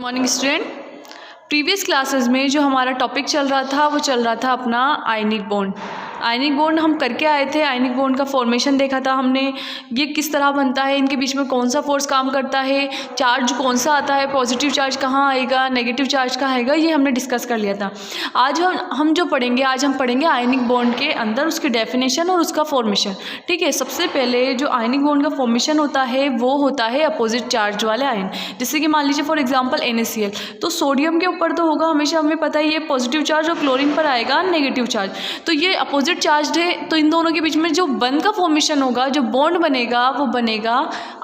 Morning student. Previous classes में जो हमारा टॉपिक चल रहा था वो चल रहा था अपना आयनिक बॉन्ड। आयनिक बॉन्ड हम करके आए थे। आयनिक बॉन्ड का फॉर्मेशन देखा था हमने, ये किस तरह बनता है, इनके बीच में कौन सा फोर्स काम करता है, चार्ज कौन सा आता है, पॉजिटिव चार्ज कहाँ आएगा, नेगेटिव चार्ज कहाँ आएगा, ये हमने डिस्कस कर लिया था। आज हम जो पढ़ेंगे, आज हम पढ़ेंगे आयनिक बॉन्ड के अंदर उसकी डेफिनेशन और उसका फॉर्मेशन। ठीक है, सबसे पहले जो आयनिक बॉन्ड का फॉर्मेशन होता है वो होता है अपोजिट चार्ज वाले आयन। जैसे कि मान लीजिए फॉर एग्जांपल NaCl, तो सोडियम के ऊपर तो होगा हमेशा, हमें पता है ये पॉजिटिव चार्ज, और क्लोरीन पर आएगा नेगेटिव चार्ज। तो ये अपोजिट चार्ज है, तो इन दोनों के बीच में जो बंध का फॉर्मेशन होगा, जो बॉन्ड बनेगा वो बनेगा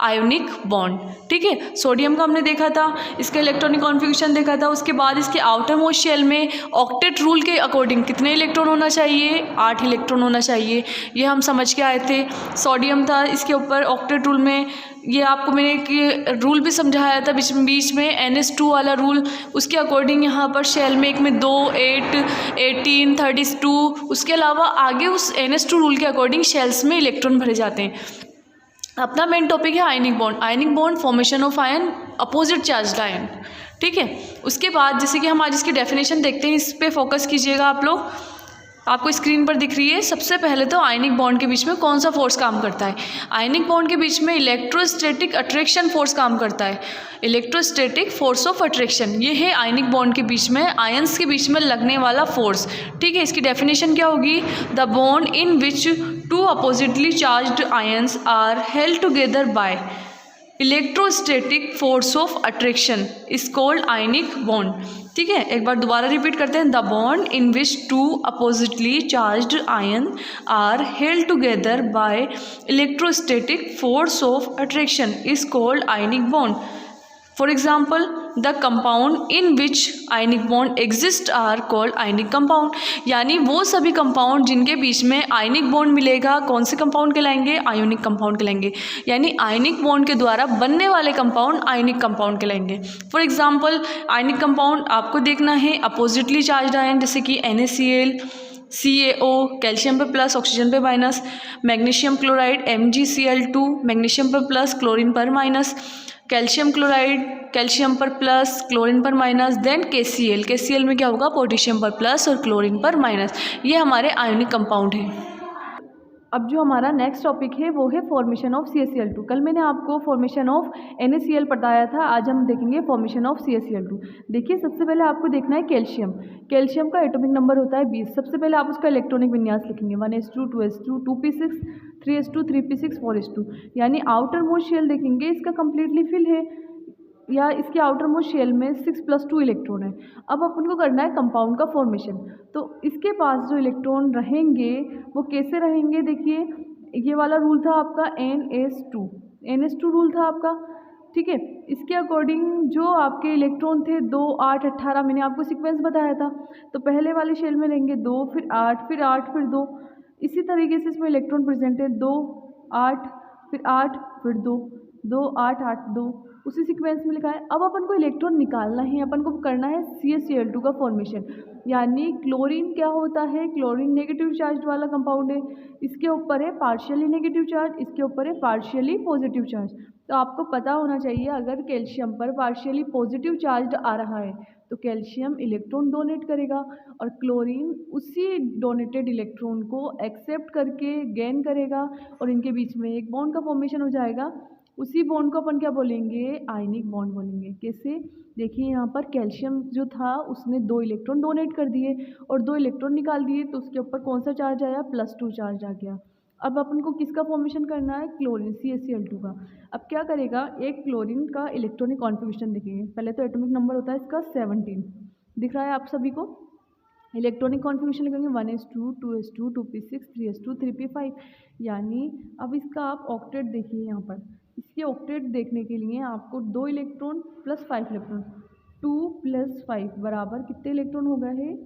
आयोनिक बॉन्ड। ठीक है, सोडियम का हमने देखा था, इसका इलेक्ट्रॉनिक कॉन्फ़िगरेशन देखा था। उसके बाद इसके आउटर मोस्ट शेल में ऑक्टेट रूल के अकॉर्डिंग कितने इलेक्ट्रॉन होना चाहिए, 8 इलेक्ट्रॉन होना चाहिए, ये हम समझ के आए थे। सोडियम था, इसके ऊपर ऑक्टेट रूल में, ये आपको मैंने एक रूल भी समझाया था बीच में NH2 वाला रूल, उसके अकॉर्डिंग यहाँ पर शेल में एक में 2, 8, 18, 32, उसके अलावा आगे उस NH2 रूल के अकॉर्डिंग शेल्स में इलेक्ट्रॉन भरे जाते हैं। अपना मेन टॉपिक है ionic bond. Ionic bond formation of ion opposite charge ion. ठीक है, उसके बाद जैसे कि हम आज इसकी डेफिनेशन देखते हैं, इस पर फोकस कीजिएगा आप लोग। आपको स्क्रीन पर दिख रही है। सबसे पहले तो आयनिक बॉन्ड के बीच में कौन सा फोर्स काम करता है। आयनिक बॉन्ड के बीच में इलेक्ट्रोस्टैटिक अट्रैक्शन फोर्स काम करता है। इलेक्ट्रोस्टैटिक फोर्स ऑफ अट्रैक्शन, ये है आयनिक बॉन्ड के बीच में, आयंस के बीच में लगने वाला फोर्स। ठीक है, इसकी डेफिनेशन क्या होगी, the bond in which two oppositely charged ions are held together by electrostatic force of attraction is called ionic bond. ठीक है, एक बार दोबारा रिपीट करते हैं। The bond in which two oppositely charged ion are held together by electrostatic force of attraction is called ionic bond. For example, the compound in which ionic bond exist are called ionic compound. यानी वो सभी compound जिनके बीच में ionic bond मिलेगा, कौन से compound कहलाएंगे, ionic compound कहलाएंगे। यानी आयनिक बॉन्ड के द्वारा बनने वाले कंपाउंड आयनिक कंपाउंड कहलाएंगे। फॉर एग्जाम्पल, आयनिक कंपाउंड आपको देखना है अपोजिटली चार्ज्ड आयन, जैसे कि NaCl, CaO, कैल्शियम पर प्लस ऑक्सीजन पर minus, magnesium chloride MgCl2, magnesium पर प्लस क्लोरीन पर माइनस, कैल्शियम क्लोराइड कैल्शियम पर प्लस क्लोरीन पर माइनस, देन KCl में क्या होगा, पोटेशियम पर प्लस और क्लोरीन पर माइनस। ये हमारे आयोनिक कंपाउंड हैं। अब जो हमारा नेक्स्ट टॉपिक है वो है फॉर्मेशन ऑफ CaCl2। कल मैंने आपको फॉर्मेशन ऑफ NaCl बताया था, आज हम देखेंगे फॉर्मेशन ऑफ CaCl2। देखिए, सबसे पहले आपको देखना है कैल्शियम। कैल्शियम का एटॉमिक नंबर होता है 20। सबसे पहले आप उसका इलेक्ट्रॉनिक विन्यास लिखेंगे, 1s2, 2s2, 2p6, 3s2, 3p6, 4s2। यानी आउटर मोस्ट शेल देखेंगे, इसका कम्प्लीटली फिल है, या इसके आउटर मोस्ट शेल में 6+2 इलेक्ट्रॉन है। अब अपन को करना है कंपाउंड का फॉर्मेशन। तो इसके पास जो इलेक्ट्रॉन रहेंगे वो कैसे रहेंगे, देखिए ये वाला रूल था आपका NS2 रूल था आपका। ठीक है, इसके अकॉर्डिंग जो आपके इलेक्ट्रॉन थे 2, 8, 18, मैंने आपको सीक्वेंस बताया था। तो पहले वाले शेल में रहेंगे 2, फिर 8, फिर 8, फिर 2। इसी तरीके से इसमें इलेक्ट्रॉन प्रेजेंट है 2, 8, फिर 8, फिर 2, 2, 8, 8, 2, उसी सीक्वेंस में लिखा है। अब अपन को इलेक्ट्रॉन निकालना है, अपन को करना है CaCl2 का फॉर्मेशन। यानी क्लोरीन क्या होता है, क्लोरीन नेगेटिव चार्ज वाला कंपाउंड है, इसके ऊपर है पार्शियली नेगेटिव चार्ज, इसके ऊपर है पार्शियली पॉजिटिव चार्ज। तो आपको पता होना चाहिए, अगर कैल्शियम पर पार्शियली पॉजिटिव चार्ज आ रहा है तो कैल्शियम इलेक्ट्रॉन डोनेट करेगा, और क्लोरीन उसी डोनेटेड इलेक्ट्रॉन को एक्सेप्ट करके गेन करेगा, और इनके बीच में एक बॉन्ड का फॉर्मेशन हो जाएगा। उसी बॉन्ड को अपन क्या बोलेंगे, आयनिक बॉन्ड बोलेंगे। कैसे, देखिए यहाँ पर कैल्शियम जो था उसने 2 इलेक्ट्रॉन डोनेट कर दिए और 2 इलेक्ट्रॉन निकाल दिए, तो उसके ऊपर कौन सा चार्ज आया, +2 चार्ज आ गया। अब अपन को किसका फॉर्मेशन करना है, क्लोरीन CaCl2 का। अब क्या करेगा, एक क्लोरीन का इलेक्ट्रॉनिक कॉन्फ़िगरेशन देखेंगे। पहले तो एटॉमिक नंबर होता है इसका 17, दिख रहा है आप सभी को। इलेक्ट्रॉनिक कॉन्फ़िगरेशन लिखेंगे 1s2, 2s2, 2p6, 3s2, 3p5। यानी अब इसका आप ऑक्टेट देखिए, यहाँ पर इसके ऑक्टेट देखने के लिए आपको 2 इलेक्ट्रॉन प्लस 5 इलेक्ट्रॉन, 2 + 5 बराबर कितने इलेक्ट्रॉन हो गए हैं,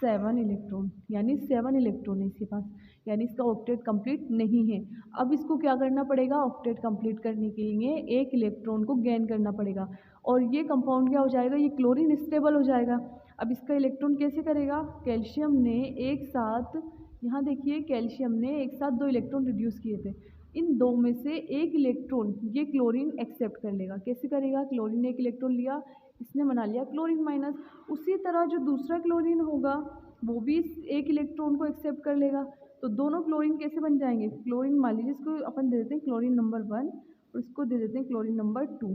7 इलेक्ट्रॉन। यानी 7 इलेक्ट्रॉन है इसके पास, यानी इसका ऑक्टेट कंप्लीट नहीं है। अब इसको क्या करना पड़ेगा, ऑक्टेट कंप्लीट करने के लिए 1 इलेक्ट्रॉन को गेन करना पड़ेगा, और ये कंपाउंड क्या हो जाएगा, ये क्लोरीन स्टेबल हो जाएगा। अब इसका इलेक्ट्रॉन कैसे करेगा, कैल्शियम ने एक साथ, यहाँ देखिए कैल्शियम ने एक साथ 2 इलेक्ट्रॉन रिड्यूस किए थे, इन 2 में से 1 इलेक्ट्रॉन ये क्लोरीन एक्सेप्ट कर लेगा। कैसे करेगा, क्लोरीन ने 1 इलेक्ट्रॉन लिया, इसने बना लिया क्लोरीन माइनस। उसी तरह जो दूसरा क्लोरीन होगा वो भी एक इलेक्ट्रॉन को एक्सेप्ट कर लेगा। तो दोनों क्लोरीन कैसे बन जाएंगे, क्लोरीन मान लीजिए इसको अपन दे देते हैं क्लोरीन नंबर 1 और इसको दे देते हैं क्लोरीन नंबर 2।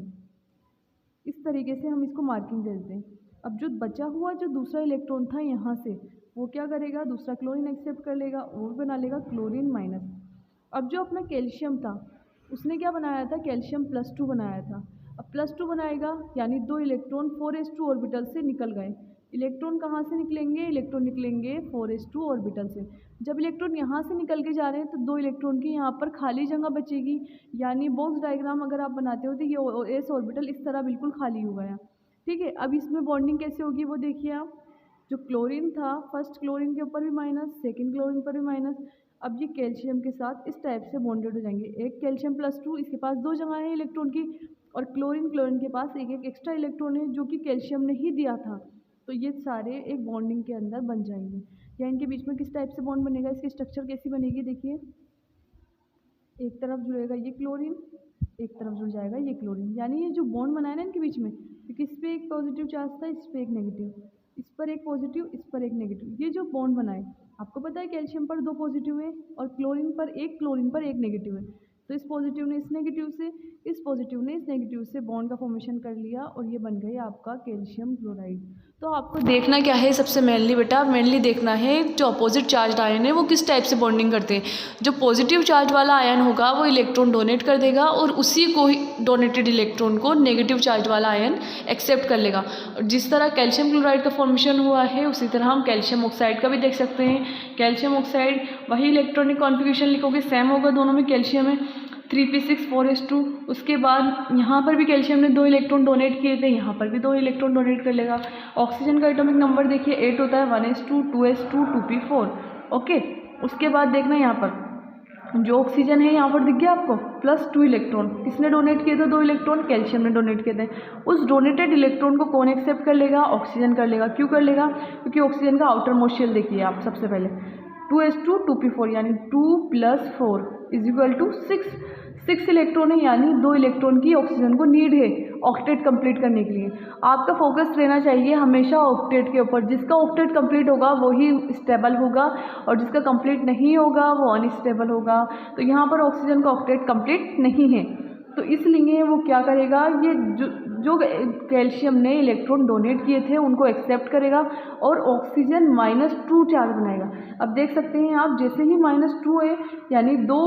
इस तरीके से हम इसको मार्किंग दे देते हैं। अब जो बचा हुआ जो दूसरा इलेक्ट्रॉन था यहाँ से, वो क्या करेगा, दूसरा क्लोरीन एक्सेप्ट कर लेगा और बना लेगा क्लोरीन माइनस। अब जो अपना कैल्शियम था उसने क्या बनाया था, कैल्शियम +2 बनाया था। अब +2 बनाएगा यानी 2 इलेक्ट्रॉन 4s2 ऑर्बिटल से निकल गए। इलेक्ट्रॉन कहाँ से निकलेंगे, इलेक्ट्रॉन निकलेंगे 4s2 ऑर्बिटल से। जब इलेक्ट्रॉन यहाँ से निकल के जा रहे हैं तो 2 इलेक्ट्रॉन की यहाँ पर खाली जगह बचेगी, यानी बॉक्स डायग्राम अगर आप बनाते हो तो ये s ऑर्बिटल इस तरह बिल्कुल खाली हो गया। ठीक है, अब इसमें बॉन्डिंग कैसे होगी वो देखिए आप। जो क्लोरीन था फर्स्ट क्लोरीन के ऊपर भी माइनस, सेकेंड क्लोरीन पर भी माइनस। अब ये कैल्शियम के साथ इस टाइप से बॉन्डेड हो जाएंगे। एक कैल्शियम +2 इसके पास 2 जगह है इलेक्ट्रॉन की, और क्लोरीन के पास एक एक्स्ट्रा इलेक्ट्रॉन है जो कि कैल्शियम ने ही दिया था। तो ये सारे एक बॉन्डिंग के अंदर बन जाएंगे। या इनके बीच में किस टाइप से बॉन्ड बनेगा, इसकी स्ट्रक्चर कैसी बनेगी देखिए। एक तरफ जुड़ेगा ये क्लोरीन, एक तरफ जुड़ जाएगा ये क्लोरीन, यानी ये जो बॉन्ड बनाया ना इनके बीच में, क्योंकि इस पर एक पॉजिटिव चार्ज था, इस पर एक नेगेटिव, इस पर एक पॉजिटिव, इस पर एक नेगेटिव। ये जो बॉन्ड बनाए, आपको पता है कैल्शियम पर 2 पॉजिटिव है और क्लोरीन पर एक नेगेटिव है। तो इस पॉजिटिव ने इस नेगेटिव से, इस पॉजिटिव ने इस नेगेटिव से बॉन्ड का फॉर्मेशन कर लिया और ये बन गई आपका कैल्शियम क्लोराइड। तो आपको देखना क्या है, सबसे मेनली बेटा मेनली देखना है जो अपोजिट चार्ज आयन है वो किस टाइप से बॉन्डिंग करते हैं। जो पॉजिटिव चार्ज वाला आयन होगा वो इलेक्ट्रॉन डोनेट कर देगा और उसी को ही डोनेटेड इलेक्ट्रॉन को नेगेटिव चार्ज वाला आयन एक्सेप्ट कर लेगा। और जिस तरह कैल्शियम क्लोराइड का फॉर्मेशन हुआ है उसी तरह हम कैल्शियम ऑक्साइड का भी देख सकते हैं। कैल्शियम ऑक्साइड वही इलेक्ट्रॉनिक कॉन्फ़िगरेशन लिखोगे, सेम होगा, दोनों में कैल्शियम है 3p6 4s2। उसके बाद यहाँ पर भी कैल्शियम ने 2 इलेक्ट्रॉन डोनेट किए थे, यहाँ पर भी 2 इलेक्ट्रॉन डोनेट कर लेगा। ऑक्सीजन का एटॉमिक नंबर देखिए 8 होता है, 1s2 2s2 2p4। ओके, उसके बाद देखना यहाँ पर जो ऑक्सीजन है यहाँ पर दिख गया आपको +2 इलेक्ट्रॉन, किसने डोनेट किए थे 2 इलेक्ट्रॉन, कैल्शियम ने डोनेट किए थे। उस डोनेटेड इलेक्ट्रॉन को कौन एक्सेप्ट कर लेगा, ऑक्सीजन कर लेगा। क्यों कर लेगा, क्योंकि ऑक्सीजन का आउटर मोस्ट शेल देखिए आप सबसे पहले 2s2 2p4 यानी 2 + 4 = 6 इलेक्ट्रॉन है, यानी 2 इलेक्ट्रॉन की ऑक्सीजन को नीड है ऑक्टेट कंप्लीट करने के लिए। आपका फोकस रहना चाहिए हमेशा ऑक्टेट के ऊपर। जिसका ऑक्टेट कंप्लीट होगा वही स्टेबल होगा और जिसका कंप्लीट नहीं होगा वो अनस्टेबल होगा। तो यहाँ पर ऑक्सीजन का ऑक्टेट कंप्लीट नहीं है, तो इसलिए वो क्या करेगा, ये जो कैल्शियम ने इलेक्ट्रॉन डोनेट किए थे उनको एक्सेप्ट करेगा और ऑक्सीजन -2 चार्ज बनाएगा। अब देख सकते हैं आप, जैसे ही -2 है यानी 2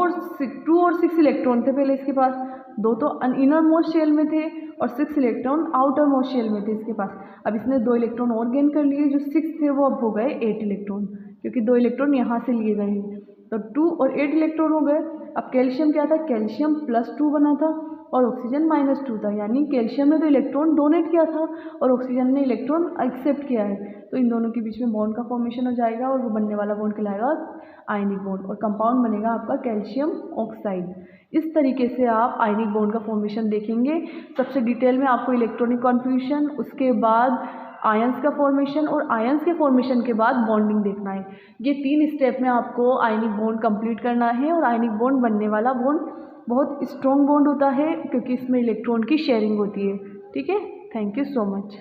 और 6 इलेक्ट्रॉन थे पहले इसके पास, 2 तो इनर मोस्ट शेल में थे और 6 इलेक्ट्रॉन आउटर मोस्ट शेल में थे इसके पास। अब इसने 2 इलेक्ट्रॉन और गेन कर लिए, जो 6 थे वो अब हो गए 8 इलेक्ट्रॉन, क्योंकि 2 इलेक्ट्रॉन यहाँ से लिए गए हैं। तो 2 और 8 इलेक्ट्रॉन हो गए। अब कैल्शियम क्या था, कैल्शियम +2 बना था और ऑक्सीजन -2 था, यानी कैल्शियम ने तो इलेक्ट्रॉन डोनेट किया था और ऑक्सीजन ने इलेक्ट्रॉन एक्सेप्ट किया है। तो इन दोनों के बीच में बॉन्ड का फॉर्मेशन हो जाएगा और वो बनने वाला बॉन्ड कहलाएगा आयनिक बॉन्ड और कंपाउंड बनेगा आपका कैल्शियम ऑक्साइड। इस तरीके से आप आयनिक बॉन्ड का फॉर्मेशन देखेंगे। सबसे डिटेल में आपको इलेक्ट्रॉनिक कॉन्फ़िगरेशन, उसके बाद आयंस का फॉर्मेशन और आयंस के फॉर्मेशन के बाद बॉन्डिंग देखना है। ये 3 स्टेप में आपको आयनिक बॉन्ड कंप्लीट करना है। और आयनिक बॉन्ड बनने वाला बॉन्ड बहुत स्ट्रॉन्ग बॉन्ड होता है क्योंकि इसमें इलेक्ट्रॉन की शेयरिंग होती है। ठीक है, थैंक यू सो मच।